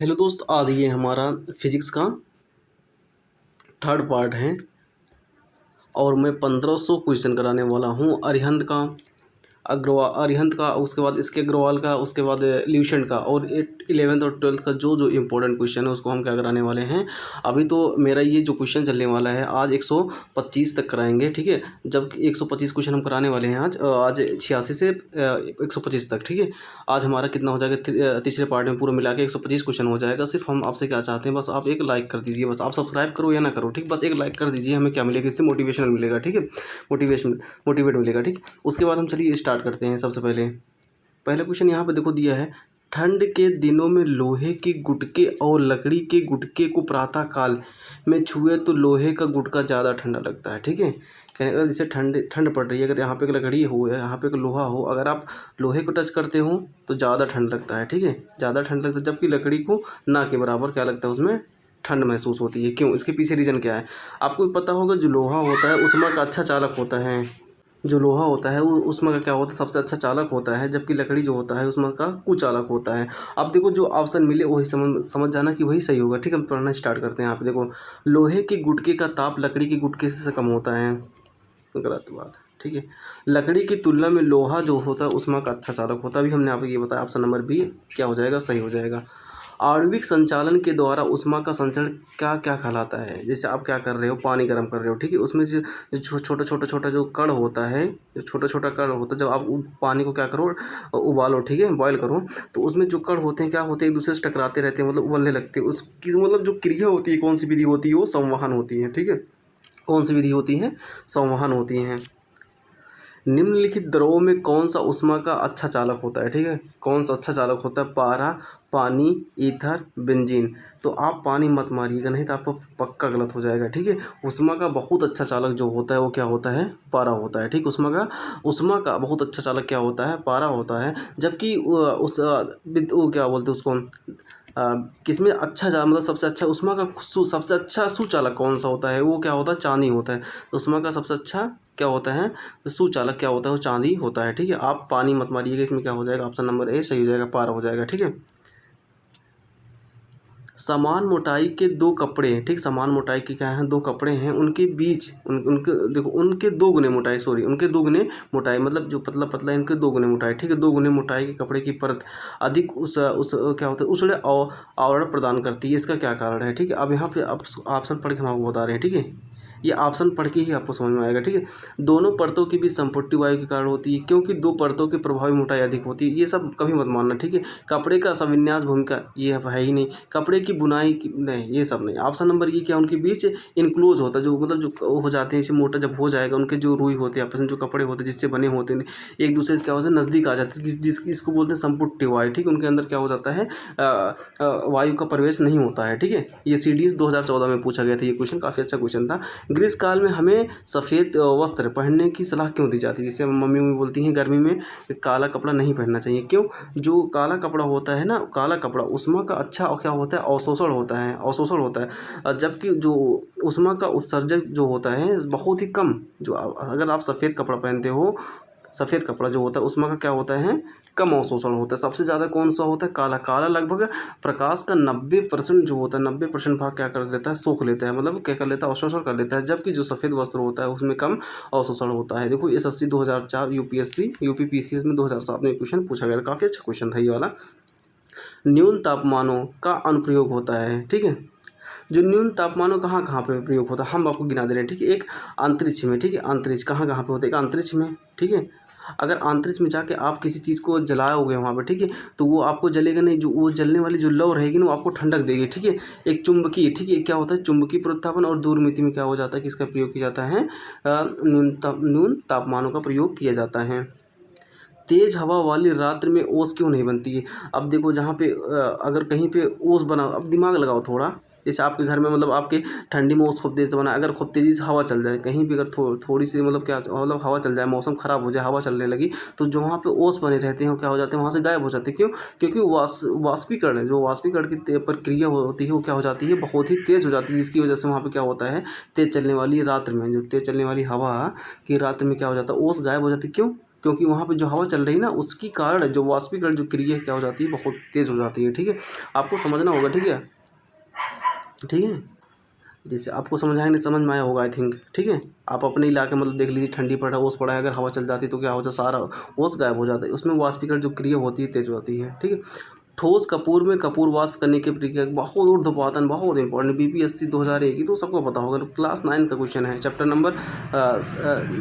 Hello दोस्त, आज ये हमारा फिजिक्स का थर्ड पार्ट है और मैं 1500 क्वेश्चन कराने वाला हूँ। अरिहंत का, उसके बाद इसके अग्रवाल का, उसके बाद ल्यूसेंट का, और 11th और 12th का जो जो इम्पोर्टेंट क्वेश्चन है उसको हम क्या कराने वाले हैं। अभी तो मेरा ये जो क्वेश्चन चलने वाला है आज 125 तक कराएंगे, ठीक है। जब 125 क्वेश्चन हम कराने वाले हैं आज 86 से 125 तक, ठीक है। आज हमारा कितना हो जाएगा, तीसरे पार्ट में पूरा मिला के 125 क्वेश्चन हो जाएगा। सिर्फ हम आपसे क्या चाहते हैं, बस आप एक लाइक कर दीजिए। बस आप सब्सक्राइब करो या ना करो, ठीक, बस एक लाइक कर दीजिए। हमें क्या मिलेगा, इससे मोटिवेशनल मिलेगा, ठीक है। मोटिवेट मिलेगा, ठीक। उसके बाद हम चलिए स्टार्ट करते हैं। सबसे पहले पहला क्वेश्चन यहाँ पे देखो दिया है, ठंड के दिनों में लोहे के गुटके और लकड़ी के गुटके को प्रातः काल में छुए तो लोहे का गुटका ज़्यादा ठंडा लगता है, ठीक है। कहने का जैसे ठंड पड़ रही है, अगर यहाँ पे एक लकड़ी हो या यहाँ पे एक लोहा हो, अगर आप लोहे को टच करते हो तो ज़्यादा ठंड लगता है, ठीक है, ज़्यादा ठंड लगता है। जबकि लकड़ी को ना के बराबर क्या लगता है, उसमें ठंड महसूस होती है। क्यों, इसके पीछे रीज़न क्या है आपको भी पता होगा। जो लोहा होता है उसमें का अच्छा चालक होता है, जो लोहा होता है वो उसमें का क्या होता है, सबसे अच्छा चालक होता है। जबकि लकड़ी जो होता है उसमें का कुचालक होता है। अब देखो जो ऑप्शन मिले वही समझ जाना कि वही सही होगा, ठीक है। हम पढ़ना स्टार्ट करते हैं। यहाँ पे देखो, लोहे के गुटके का ताप लकड़ी के गुटके से कम होता है, गलत बात, ठीक है। लकड़ी की तुलना में लोहा जो होता है उसमें का अच्छा चालक होता है। अभी हमने आपको ये बताया, ऑप्शन नंबर बी क्या हो जाएगा, सही हो जाएगा। आणविक संचालन के द्वारा ऊष्मा का संचरण क्या क्या कहलाता है। जैसे आप क्या कर रहे हो, पानी गर्म कर रहे हो, ठीक है। उसमें जो छोटा जो कण होता है, जो छोटा कण होता है, जब आप पानी को क्या करो, उबालो, ठीक है, बॉयल करो, तो उसमें जो कण होते हैं क्या होते हैं, एक दूसरे से टकराते रहते हैं, मतलब उबलने लगते हैं। उसकी मतलब जो क्रिया होती है, कौन सी विधि होती है, वो संवहन होती है, ठीक है। कौन सी विधि होती है, संवहन होती है। निम्नलिखित द्रवों में कौन सा ऊष्मा का अच्छा चालक होता है, ठीक है। कौन सा अच्छा चालक होता है, पारा, पानी, ईथर, बेंजीन। तो आप पानी मत मारिएगा, नहीं तो आपको पक्का गलत हो जाएगा, ठीक है। ऊष्मा का बहुत अच्छा चालक जो होता है वो क्या होता है, पारा होता है, ठीक। ऊष्मा का बहुत अच्छा चालक क्या होता है, पारा होता है। जबकि वो क्या बोलते हैं उसको, किसमें अच्छा मतलब सबसे अच्छा ऊष्मा का सबसे अच्छा सुचालक कौन सा होता है, वो क्या होता है, चांदी होता है। ऊष्मा का सबसे अच्छा क्या होता है, सुचालक क्या होता है, वो चांदी होता है, ठीक है। आप पानी मत मारिएगा, इसमें क्या हो जाएगा, ऑप्शन नंबर ए सही हो जाएगा, पारा हो जाएगा, ठीक है। समान मोटाई के दो कपड़े, ठीक, समान मोटाई के क्या हैं, दो कपड़े हैं, उनके बीच उनके देखो, उनके दो गुने मोटाई, सॉरी, उनके दो गुने मोटाई, मतलब जो पतला पतला है इनके दो गुने मोटाई, ठीक है। दो गुने मोटाई के कपड़े की परत अधिक उस क्या होता है, उसने आवरण प्रदान करती है। इसका क्या कारण है, ठीक है। अब यहाँ पे ऑप्शन पढ़ के हम आपको बता रहे हैं, ठीक है। ये ऑप्शन पढ़ के ही आपको समझ में आएगा, ठीक है। दोनों परतों के बीच संपुटी वायु के कारण होती है, क्योंकि दो परतों की प्रभावी मोटाई अधिक होती है। ये सब कभी मत मानना, ठीक है। कपड़े का संविन्यास भूमिका ये है ही नहीं, कपड़े की बुनाई की नहीं, ये सब नहीं। ऑप्शन नंबर ये क्या, उनके बीच इनक्लोज होता है, जो मतलब जो हो जाते हैं, इसे मोटा जब हो जाएगा, उनके जो रुई होते हैं आपस में, जो कपड़े होते हैं जिससे बने होते हैं, एक दूसरे से क्या होता है, नज़दीक आ जाते हैं, इसको बोलते हैं संपुटी वायु, ठीक। उनके अंदर क्या हो जाता है, वायु का प्रवेश नहीं होता है, ठीक है। ये CDS 2014 में पूछा गया था, ये क्वेश्चन काफ़ी अच्छा क्वेश्चन था। ग्रीष्मकाल में हमें सफ़ेद वस्त्र पहनने की सलाह क्यों दी जाती है। जैसे मम्मी बोलती हैं गर्मी में काला कपड़ा नहीं पहनना चाहिए, क्यों, जो काला कपड़ा होता है ना, काला कपड़ा ऊष्मा का अच्छा क्या होता है, अवशोषण होता है, अवशोषण होता है। जबकि जो ऊष्मा का उत्सर्जक जो होता है बहुत ही कम। जो अगर आप सफ़ेद कपड़ा पहनते हो, सफ़ेद कपड़ा जो होता है उसमें का क्या होता है, कम अवशोषण होता है। सबसे ज़्यादा कौन सा होता है, काला। काला लगभग प्रकाश का 90% जो होता है, 90% भाग क्या कर लेता है, सोख लेता है, मतलब क्या कर लेता है, अवशोषण कर लेता है। जबकि जो सफ़ेद वस्त्र होता है उसमें कम अवशोषण होता है। देखो SSC 2004, UPSC UPPCS में 2007 में क्वेश्चन पूछा गया था, काफ़ी अच्छा क्वेश्चन था ये वाला। न्यून तापमानों का अनुप्रयोग होता है, ठीक है। जो न्यून तापमानों कहाँ कहाँ पे प्रयोग होता है, हम आपको गिना दे रहे हैं, ठीक है। एक अंतरिक्ष में, ठीक है, अंतरिक्ष कहाँ कहाँ पे होता है, एक अंतरिक्ष में, ठीक है। अगर अंतरिक्ष में जाके आप किसी चीज़ को जलाओगे वहाँ पर, ठीक है, तो वो आपको जलेगा नहीं, जो वो जलने वाली जो लौ रहेगी ना वो आपको ठंडक देगी, ठीक है। एक चुंबकीय, ठीक है, क्या होता है, चुंबकीय प्रोत्थापन और दूरमिति में क्या हो जाता है, किसका प्रयोग किया जाता है, न्यून तापमानों का प्रयोग किया जाता है। तेज हवा वाली रात्रि में ओस क्यों नहीं बनती है। अब देखो जहाँ पे अगर कहीं पे ओस बना, अब दिमाग लगाओ थोड़ा। जैसे आपके घर में मतलब आपके ठंडी में ओस खूब तेज से बना, अगर खूब तेज़ी से हवा चल जाए कहीं भी, अगर थोड़ी सी मतलब क्या मतलब हवा चल जाए, मौसम ख़राब हो जाए, हवा चलने लगी, तो जो वहाँ पे ओस बने रहते हैं वो क्या हो जाते हैं, वहाँ से गायब हो जाते हैं। क्यों, क्योंकि वाष्पीकरण है, जो वाष्पीकरण की प्रक्रिया होती है वो क्या हो जाती है, बहुत ही तेज़ हो जाती है, जिसकी वजह से वहाँ पर क्या होता है, तेज़ चलने वाली रात्रि में, जो तेज़ चलने वाली हवा की रात्रि में क्या हो जाता है, ओस गायब हो जाती है। क्यों, क्योंकि वहाँ पे जो हवा चल रही है ना उसकी कारण जो वाष्पीकरण जो क्रिया क्या हो जाती है, बहुत तेज़ हो जाती है। ठीक है, आपको समझना होगा। ठीक है, ठीक है, जैसे आपको समझ आया, नहीं समझ में आया होगा आई थिंक। ठीक है, आप अपने इलाके मतलब देख लीजिए, ठंडी पड़ रहा है, ओस पड़ा है, अगर हवा चल जाती है तो क्या होता है, सारा ओस गायब हो जाता है, उसमें वाष्पीकरण जो क्रिया होती है तेज होती है। ठीक है, ठोस कपूर में कपूर वाष्प करने की प्रक्रिया बहुत ऊर्ध्वपातन, बहुत इंपॉर्टेंट, बीपीएससी 2001 की तो सबको पता होगा, तो क्लास 9 का क्वेश्चन है, चैप्टर नंबर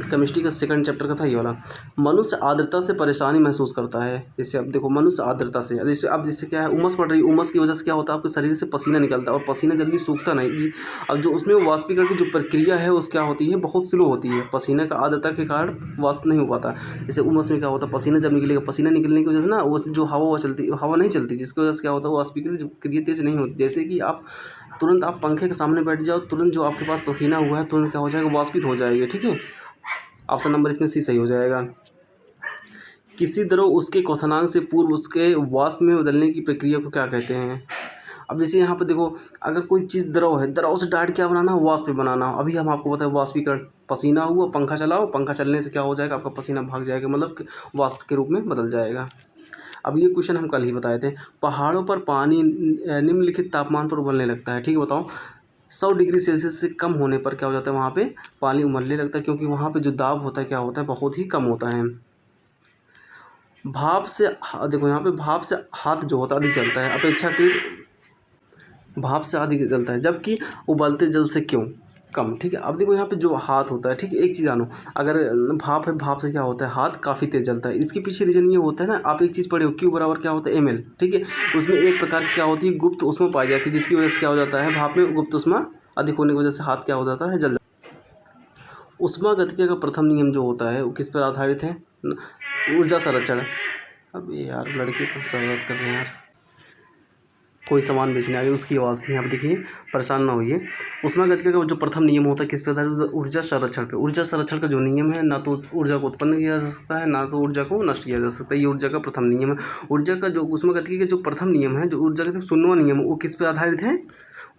केमिस्ट्री का सेकंड चैप्टर का था ये वाला। मनुष्य आर्द्रता से परेशानी महसूस करता है। जैसे अब देखो, मनुष्य आर्द्रता से, जैसे अब जैसे क्या है, उमस पड़ रही है, उमस की वजह से क्या होता है, आपके शरीर से पसीना निकलता है और पसीना जल्दी सूखता नहीं। अब जो उसमें वाष्पीकरण की जो प्रक्रिया है उस क्या होती है, बहुत स्लो होती है, पसीने का आर्द्रता के कारण वाष्प नहीं हो पाता। जैसे उमस में क्या होता है, पसीना जब निकलेगा, पसीना निकलने की वजह से ना वो जो हवा चलती, हवा नहीं चलती, जिसकी वजह से क्या होता है, वाष्पीकरण जो क्रिया तेज नहीं होती। जैसे कि आप तुरंत आप पंखे के सामने बैठ जाओ, तुरंत जो आपके पास पसीना हुआ है तुरंत क्या हो जाएगा, वाष्पित हो जाएगी। ठीक है, ऑप्शन नंबर इसमें सी सही हो जाएगा। किसी द्रव उसके क्वथनांक से पूर्व उसके वाष्प में बदलने की प्रक्रिया को क्या कहते हैं। अब जैसे यहाँ पर देखो, अगर कोई चीज़ द्रव है, द्रव से डायरेक्ट क्या बनाना, वाष्प बनाना। अभी हम आपको बताएं वाष्पीकरण, पसीना हुआ, पंखा चलाओ, पंखा चलने से क्या हो जाएगा, आपका पसीना भाग जाएगा, मतलब वाष्प के रूप में बदल जाएगा। अब ये क्वेश्चन हम कल ही बताए थे। पहाड़ों पर पानी निम्नलिखित तापमान पर उबलने लगता है। ठीक है, बताओ 100 डिग्री सेल्सियस से कम होने पर क्या हो जाता है, वहाँ पे पानी उबलने लगता है, क्योंकि वहाँ पे जो दाब होता है क्या होता है, बहुत ही कम होता है। भाप से देखो यहाँ पे भाप से हाथ जो होता है अधिक जलता है, अपेक्षाकृत भाप से अधिक जलता है, जबकि उबलते जल से क्यों कम। ठीक है, अब देखो यहाँ पे जो हाथ होता है, ठीक है, एक चीज़ जानो, अगर भाप है, भाप से क्या होता है, हाथ काफ़ी तेज जलता है। इसके पीछे रीजन ये होता है ना, आप एक चीज़ पढ़े हो, क्यू बराबर क्या होता है, ml। ठीक है, उसमें एक प्रकार की क्या होती है, गुप्त उष्मा पाई जाती है, जिसकी वजह से क्या हो जाता है, भाप में गुप्त उष्मा अधिक होने की वजह से हाथ क्या हो जाता है, जल जाता है। उष्मागतिकी का प्रथम नियम जो होता है वो किस पर आधारित है, ऊर्जा संरक्षण। अब यार लड़के पर स्वागत कर रहे हैं यार, कोई सामान बेचने आ गया, उसकी आवाज़ थी। यहाँ पर देखिए, परेशान ना होइए। उष्मागतिकी का जो प्रथम नियम होता है किस पर आधारित, ऊर्जा संरक्षण पे। ऊर्जा संरक्षण का जो नियम है, ना तो ऊर्जा को उत्पन्न किया जा सकता है, ना तो ऊर्जा को नष्ट किया जा सकता है, ये ऊर्जा का प्रथम नियम है। ऊर्जा का जो उष्मागतिकी का जो प्रथम नियम है, जो ऊर्जा का 0वां नियम है, वो किस पर आधारित है,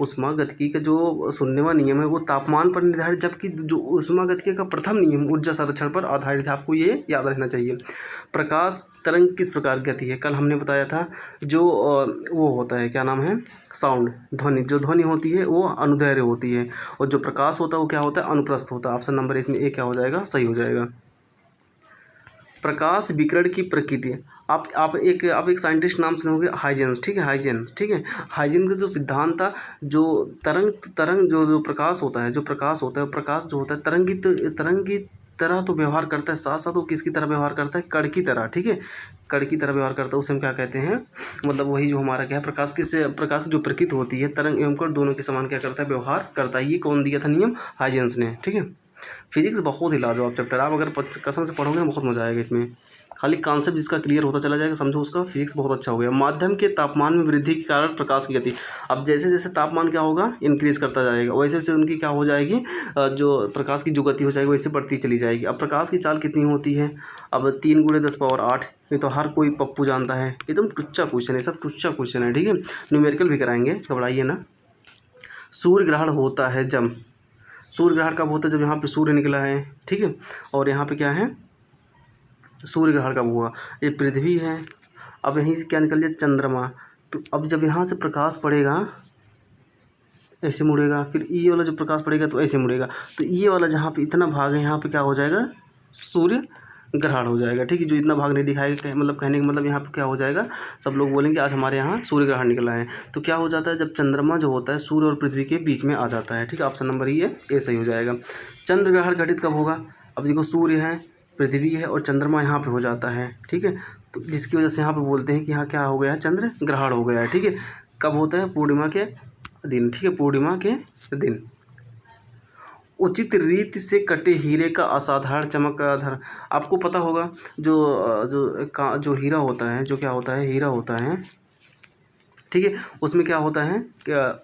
उष्मागतिकी का जो 0वां नियम है वो तापमान पर निर्धारित, जबकि जो उष्मागतिकी का प्रथम नियम ऊर्जा संरक्षण पर आधारित है। आपको ये याद रखना चाहिए। प्रकाश तरंग किस प्रकार की गति है, कल हमने बताया था, जो वो होता है, क्या नाम है, साउंड, ध्वनि, जो ध्वनि होती है वो अनुदैर्घ्य होती है, और जो प्रकाश होता है वो क्या होता है, अनुप्रस्थ होता है। ऑप्शन नंबर इसमें ए क्या हो जाएगा, सही हो जाएगा। प्रकाश विकिरण की प्रकृति, आप एक साइंटिस्ट नाम सुनोगे, हाइजेंस। ठीक है, हाइजेंस। ठीक है, हाइजेंस का जो सिद्धांत था, जो तरंग जो प्रकाश होता है, प्रकाश जो होता है तरंग की तरह तो व्यवहार करता है, साथ साथ वो किसकी तरह व्यवहार करता है, कण की तरह। ठीक है, कण की तरह व्यवहार करता है, उसे हम क्या कहते हैं, मतलब वही जो हमारा क्या है, प्रकाश की जो प्रकृति होती है, तरंग एवं कण दोनों के समान क्या करता है, व्यवहार करता है। ये कौन दिया था नियम, हाइजेंस ने। ठीक है, फिजिक्स बहुत ही लाजवाब चैप्टर, आप अगर कसम से पढ़ोगे ना बहुत मजा आएगा इसमें, खाली कॉन्सेप्ट जिसका क्लियर होता चला जाएगा, समझो उसका फिजिक्स बहुत अच्छा हो गया। माध्यम के तापमान में वृद्धि के कारण प्रकाश की गति, अब जैसे जैसे तापमान क्या होगा, इंक्रीज करता जाएगा, वैसे वैसे उनकी क्या हो जाएगी, जो प्रकाश की जो गति हो जाएगी वैसे बढ़ती चली जाएगी। अब प्रकाश की चाल कितनी होती है, अब 3 × 10⁸, ये तो हर कोई पप्पू जानता है, एकदम टुच्चा क्वेश्चन है, सब टुच्चा क्वेश्चन है। ठीक है, न्यूमेरिकल भी कराएंगे, घबराइए ना। सूर्य ग्रहण होता है जब, सूर्य ग्रहण कब होता है, जब यहाँ पे सूर्य निकला है। ठीक है, और यहाँ पे क्या है, सूर्य ग्रहण कब हुआ, ये पृथ्वी है, अब यहीं से क्या निकल जाए, चंद्रमा। तो अब जब यहाँ से प्रकाश पड़ेगा ऐसे मुड़ेगा, फिर ये वाला जो प्रकाश पड़ेगा तो ऐसे मुड़ेगा, तो ये वाला जहाँ पे इतना भाग है यहाँ पे क्या हो जाएगा, सूर्य ग्रहण हो जाएगा। ठीक है, जो इतना भाग नहीं दिखाएगा, मतलब कहने का मतलब यहाँ पे क्या हो जाएगा, सब लोग बोलेंगे आज हमारे यहाँ सूर्य ग्रहण निकला है। तो क्या हो जाता है, जब चंद्रमा जो होता है सूर्य और पृथ्वी के बीच में आ जाता है। ठीक है, ऑप्शन नंबर ये सही हो जाएगा। चंद्र ग्रहण घटित कब होगा, अब देखो सूर्य है, पृथ्वी है और चंद्रमा यहाँ पर हो जाता है। ठीक है, तो जिसकी वजह से यहाँ पर बोलते हैं कि यहाँ क्या हो गया है, चंद्र ग्रहण हो गया है। ठीक है, कब होता है, पूर्णिमा के दिन। ठीक है, पूर्णिमा के दिन। उचित रीति से कटे हीरे का असाधारण चमक आधार, आपको पता होगा जो हीरा होता है, जो क्या होता है, हीरा होता है। ठीक है, उसमें क्या होता है, क्या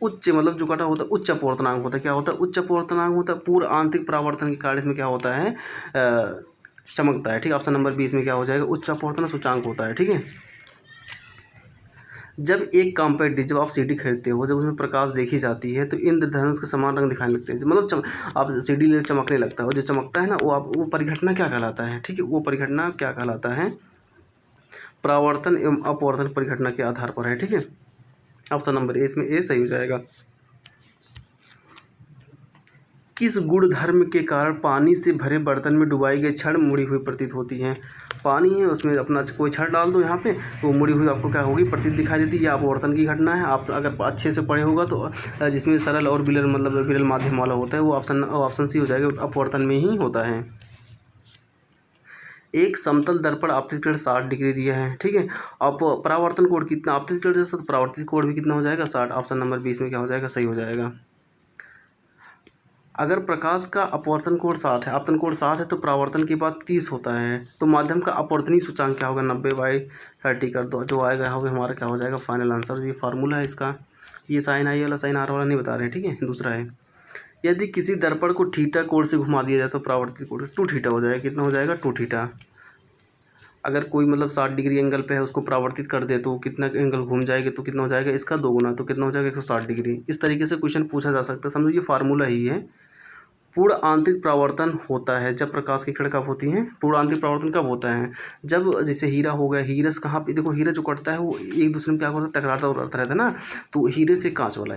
उच्च, मतलब जो कटा होता है उच्च अपवर्तनांक होता है, क्या होता है, उच्च अपवर्तनांक होता है, पूर्ण आंतरिक परावर्तन के कारण इसमें क्या होता है, चमकता है। ठीक है, ऑप्शन नंबर 20 में क्या हो जाएगा, उच्च अपवर्तन सूचांक होता है। ठीक है, जब एक कॉम्पैक्ट डिस्क, जब आप सीडी खरीदते हो, जब उसमें प्रकाश देखी जाती है तो इंद्रधनुष के समान रंग दिखाने लगते हैं। मतलब आप सीडी ले चमकने लगता है, और जो चमकता है ना वो परिघटना क्या कहलाता है, ठीक है, वो परिघटना क्या कहलाता है, परावर्तन एवं अपवर्तन परिघटना के आधार पर है, ठीक है। ऑप्शन नंबर ए, इसमें ए सही हो जाएगा। किस गुण धर्म के कारण पानी से भरे बर्तन में डुबाई गई छड़ मुड़ी हुई प्रतीत होती है। पानी है, उसमें अपना कोई छड़ डाल दो यहाँ पे, वो मुड़ी हुई आपको क्या होगी, प्रतीत दिखाई देती है। ये अपवर्तन की घटना है। आप अगर अच्छे से पढ़े होगा तो जिसमें सरल और विरल, मतलब विरल माध्यम वाला होता है, वो ऑप्शन सी हो जाएगा, अपवर्तन में ही होता है। एक समतल दर्पण आपतित कोण 60 डिग्री दिया है, ठीक है। अब परावर्तन कोण कितना, आपतित कोण जैसा तो परावर्तित कोण भी कितना हो जाएगा, 60। ऑप्शन नंबर 20 में क्या हो जाएगा, सही हो जाएगा। अगर प्रकाश का अपवर्तन कोण 60 है, आपतन कोण 60 है, तो परावर्तन के बाद 30 होता है, तो माध्यम का अपवर्तनीय सूचांक क्या होगा, 90/30 कर दो, जो आएगा हमारा क्या हो जाएगा फाइनल आंसर। ये फार्मूला है इसका। ये साइन आई वाला साइन आर वाला नहीं बता रहे हैं, ठीक है। दूसरा है, यदि किसी दर्पण को थीटा कोण से घुमा दिया जाए तो परावर्तित कोण 2 थीटा हो जाएगा। कितना हो जाएगा, 2 थीटा। अगर कोई मतलब 60 डिग्री एंगल पे है, उसको परावर्तित कर दे तो कितना एंगल घूम जाएगा, तो कितना हो जाएगा, इसका 2 गुना, तो कितना हो जाएगा 160 डिग्री। इस तरीके से क्वेश्चन पूछा जा सकता है, समझो ये फार्मूला ही है। पूर्ण आंतरिक परावर्तन होता है जब प्रकाश की किरण कब होती हैं, पूर्ण आंतरिक परावर्तन कब होता है, जब जैसे हीरा हो गया, हीरस कहाँ पे, देखो हीरा जो कटता है वो एक दूसरे में क्या होता है, टकराता रहता है ना, तो हीरे से कांच वाला,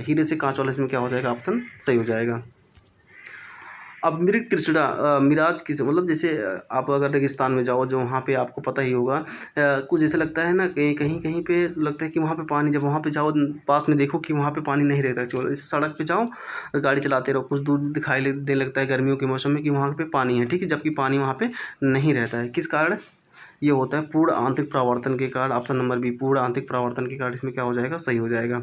इसमें क्या हो जाएगा, ऑप्शन सही हो जाएगा। अब मृग तृष्णा मिराज किसे, मतलब जैसे आप अगर रेगिस्तान में जाओ, जो वहाँ पे आपको पता ही होगा, कुछ जैसे लगता है ना, कहीं कहीं पे लगता है कि वहाँ पे पानी, जब वहाँ पे जाओ पास में देखो कि वहाँ पे पानी नहीं रहता, चलो इस सड़क पे जाओ, गाड़ी चलाते रहो, कुछ दूर दिखाई दे लगता है गर्मियों के मौसम में कि वहाँ पे पानी है, ठीक है, जबकि पानी वहाँ पे नहीं रहता है। किस कारण ये होता है, पूर्ण आंतरिक परावर्तन के कारण। ऑप्शन नंबर बी, पूर्ण आंतरिक परावर्तन के कारण इसमें क्या हो जाएगा, सही हो जाएगा।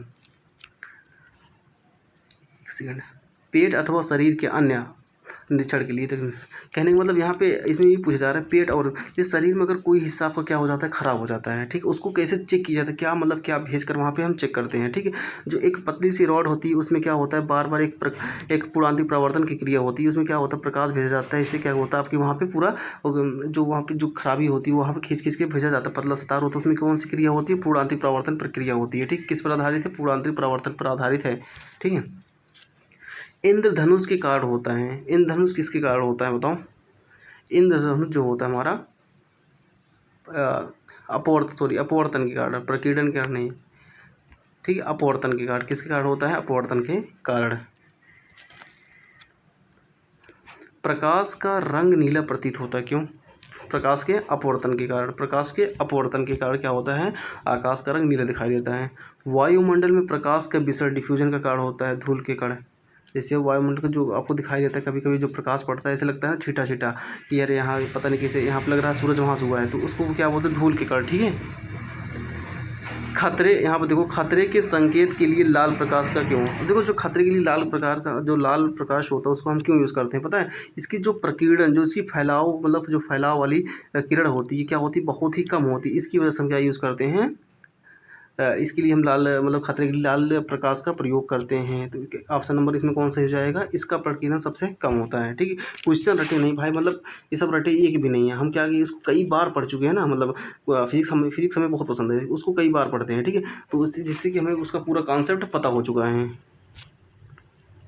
एक सेकंड, पेट अथवा शरीर के अन्य निरीक्षण के लिए, तो कहने का मतलब यहाँ पे इसमें ये पूछा जा रहा है, पेट और इस शरीर में अगर कोई हिस्सा आपका क्या हो जाता है, खराब हो जाता है, ठीक है, उसको कैसे चेक किया जाता है, क्या मतलब क्या भेज कर वहाँ पे हम चेक करते हैं, ठीक है। जो एक पतली सी रॉड होती है, उसमें क्या होता है, बार बार एक पूर्णांतिक परावर्तन की क्रिया होती है, उसमें क्या होता है, प्रकाश भेजा जाता है। इससे क्या होता है, आपकी वहाँ पे पूरा जो वहाँ पे जो खराबी होती है वहाँ पे खींच के भेजा जाता है, पतला सा तार होता है, उसमें कौन सी क्रिया होती है, पूर्णांतिक परावर्तन प्रक्रिया होती है, ठीक। किस पर आधारित है, पूर्णांतिक परावर्तन पर आधारित है, ठीक है। इंद्रधनुष के कारण होता है, इंद्रधनुष किसके कारण होता है बताओ। इंद्रधनुष जो होता है हमारा अपवर्तन के कारण, प्रकीर्णन के कारण नहीं, ठीक है, अपवर्तन के कारण। किसके कारण होता है, अपवर्तन के कारण। प्रकाश का रंग नीला प्रतीत होता है, क्यों, प्रकाश के अपवर्तन के कारण। प्रकाश के अपवर्तन के कारण क्या होता है, आकाश का रंग नीला दिखाई देता है। वायुमंडल में प्रकाश का विसरण डिफ्यूजन का कारण होता है, धूल के कण। जैसे वायुमंडल को जो आपको दिखाई देता है, कभी कभी जो प्रकाश पड़ता है ऐसे लगता है ना छीटा छीटा, कि यार यहाँ पता नहीं कैसे, यहाँ पर लग रहा है सूरज वहाँ से हुआ है, तो उसको क्या बोलते हैं, धूल के कण, ठीक है। खतरे, यहाँ पर देखो, खतरे के संकेत के लिए लाल प्रकाश का क्यों, देखो जो खतरे के लिए लाल प्रकार का जो लाल प्रकाश होता है उसको हम क्यों यूज़ करते हैं पता है, इसकी जो प्रकीर्णन, जो इसकी फैलाव, मतलब जो फैलाव वाली किरण होती है, क्या होती है, बहुत ही कम होती है, इसकी वजह से हम क्या यूज़ करते हैं, इसके लिए हम लाल, मतलब खतरे के लिए लाल प्रकाश का प्रयोग करते हैं। तो ऑप्शन नंबर इसमें कौन सा हो जाएगा, इसका प्रकीर्णन सबसे कम होता है, ठीक है। क्वेश्चन रटे नहीं भाई, मतलब ये सब रटे एक भी नहीं है, हम क्या कि इसको कई बार पढ़ चुके हैं ना, मतलब फिजिक्स हमें बहुत पसंद है, उसको कई बार पढ़ते हैं, ठीक है, तो उससे जिससे कि हमें उसका पूरा कॉन्सेप्ट पता हो चुका है।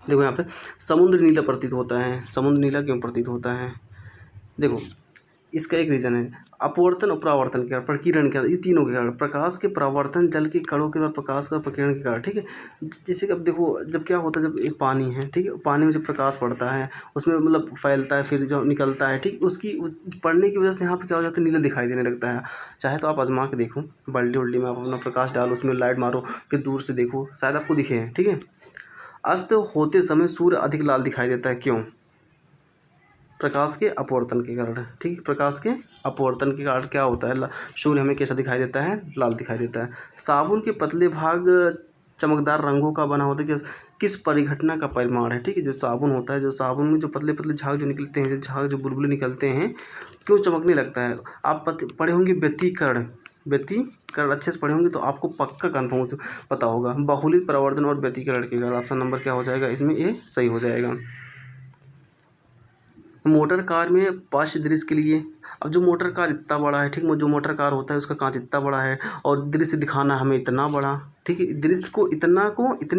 देखो यहाँ पे समुद्र नीला प्रतीत होता है, समुद्र नीला क्यों प्रतीत होता है, देखो इसका एक रीज़न है, अपवर्तन और परावर्तन के कारण, प्रकीर्णन के कारण, ये तीनों के कारण। प्रकाश के परावर्तन जल के कणों के द्वारा प्रकाश का प्रकीर्णन के कारण, ठीक है। जैसे कि अब देखो, जब क्या होता है, जब एक पानी है, ठीक है, पानी में जब प्रकाश पड़ता है उसमें मतलब फैलता है, फिर जो निकलता है, ठीक, उसकी पड़ने की वजह से यहाँ पे क्या हो जाता है, नीला दिखाई देने लगता है। चाहे तो आप आजमा के देखो, बाल्टी उल्टी में आप अपना प्रकाश डालो, उसमें लाइट मारो, फिर दूर से देखो, शायद आपको दिखे, ठीक है। अस्त होते समय सूर्य अधिक लाल दिखाई देता है, क्यों, प्रकाश के अपवर्तन के कारण, ठीक है, प्रकाश के अपवर्तन के कारण क्या होता है, सूर्य हमें कैसा दिखाई देता है, लाल दिखाई देता है। साबुन के पतले भाग चमकदार रंगों का बना होता है, किस परिघटना का परिमाण है, ठीक है। जो साबुन होता है, जो साबुन में जो पतले पतले झाग जो निकलते हैं, जो झाग जो बुलबुले निकलते हैं, क्यों चमकने लगता है। आप पढ़े होंगे व्यतिकरण, व्यतिकरण अच्छे से पढ़े होंगे तो आपको पक्का कन्फर्म पता होगा। बहुलित परावर्तन और व्यतिकरण के कारण। ऑप्शन नंबर क्या हो जाएगा इसमें, ए सही हो जाएगा। मोटर कार में पार्श्व दृश्य के लिए, अब जो मोटर कार इतना बड़ा है, ठीक, जो मोटर कार होता है उसका कांच इतना बड़ा है और दृश्य दिखाना हमें इतना बड़ा, ठीक है, दृश्य को इतने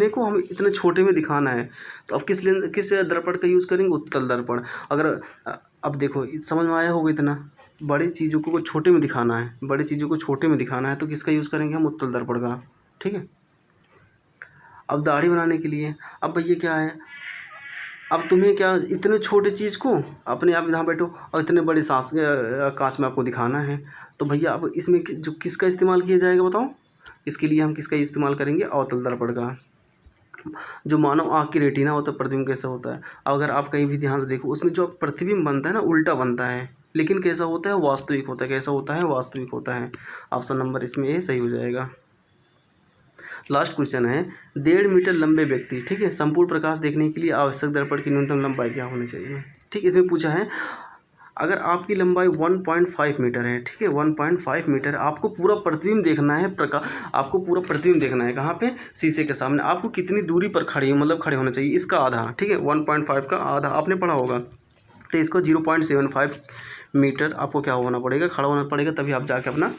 को हमें इतने छोटे में दिखाना है, तो अब किस दर्पण का यूज़ करेंगे? उत्तल दर्पण। अगर अब देखो समझ में आया होगा, इतना बड़ी चीज़ों को छोटे में दिखाना है, बड़ी चीज़ों को छोटे में दिखाना है तो किसका यूज़ करेंगे हम? उत्तल दर्पण का, ठीक है। अब दाढ़ी बनाने के लिए, अब भैया क्या है, अब तुम्हें क्या इतने छोटे चीज़ को अपने आप यहाँ बैठो और इतने बड़े सांस कांच में आपको दिखाना है, तो भैया अब इसमें जो किसका इस्तेमाल किया जाएगा बताओ? इसके लिए हम किसका इस्तेमाल करेंगे? अवतल दर्पण का। जो मानव आँख की रेटिना होता है, प्रतिबिंब कैसा होता है, अगर आप कहीं भी ध्यान से देखो उसमें जो प्रतिबिंब बनता है ना, उल्टा बनता है, लेकिन कैसा होता है? वास्तविक होता है। कैसा होता है? वास्तविक होता है। ऑप्शन नंबर इसमें ए सही हो जाएगा। लास्ट क्वेश्चन है, 1.5 मीटर लंबे व्यक्ति, ठीक है, संपूर्ण प्रकाश देखने के लिए आवश्यक दर्पण की न्यूनतम लंबाई क्या होनी चाहिए? ठीक, इसमें पूछा है अगर आपकी लंबाई 1.5 मीटर है, ठीक है, 1.5 मीटर, आपको पूरा प्रतिबिंब देखना है, आपको पूरा प्रतिबिंब देखना है कहाँ पे? शीशे के सामने। आपको कितनी दूरी पर खड़े होना चाहिए? इसका आधा, ठीक है, 1.5 का आधा आपने पढ़ा होगा, तो इसको 0.75 मीटर आपको क्या होना पड़ेगा? खड़ा होना पड़ेगा, तभी आप जाके अपना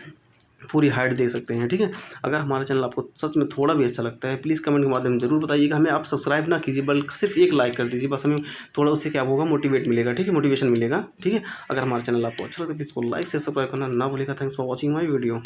पूरी हाइट देख सकते हैं, ठीक है। अगर हमारा चैनल आपको सच में थोड़ा भी अच्छा लगता है, प्लीज़ कमेंट के माध्यम में जरूर बताइएगा। हमें आप सब्सक्राइब ना कीजिए, बल्कि सिर्फ एक लाइक कर दीजिए, बस हमें थोड़ा उससे क्या होगा? मोटिवेट मिलेगा, ठीक है, मोटिवेशन मिलेगा, ठीक है। अगर हमारा चैनल आपको अच्छा लगता है प्लीज़ को लाइक से सब्सक्राइब करना ना भूलिएगा। Thanks for watching my video.